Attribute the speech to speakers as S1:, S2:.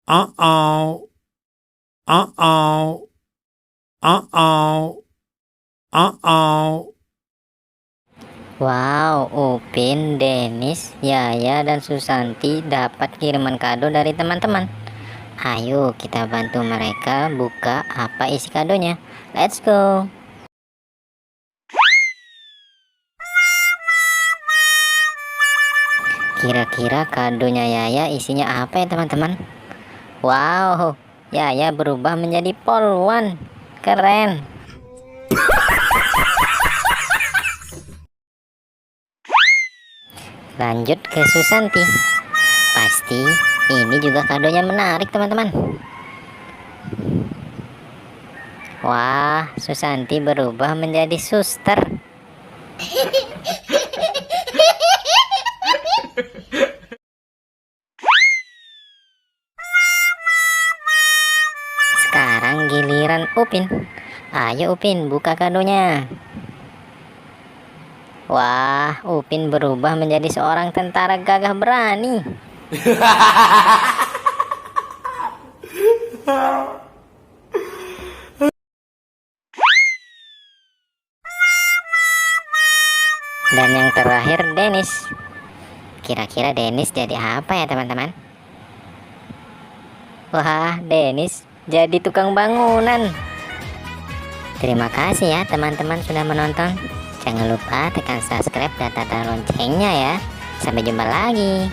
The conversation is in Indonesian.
S1: Uh-oh. Uh-oh. Uh-oh. Uh-oh.
S2: Wow, Upin, Denis, Yaya, dan Susanti dapat kiriman kado dari teman-teman. Ayo kita bantu mereka buka apa isi kadonya. Let's go. Kira-kira kadonya Yaya isinya apa ya teman-teman? Wow, Yaya berubah menjadi polwan. Keren. Lanjut ke Susanti. Pasti ini juga kadonya menarik teman-teman. Wah, Susanti berubah menjadi suster. Sekarang giliran Upin. Ayo Upin, buka kadonya. Wah, Upin berubah menjadi seorang tentara gagah berani. Dan yang terakhir Denis. Kira-kira Denis jadi apa ya teman-teman? Wah, Denis jadi tukang bangunan. Terima kasih ya teman-teman sudah menonton. Jangan lupa tekan subscribe dan tanda loncengnya ya. Sampai jumpa lagi.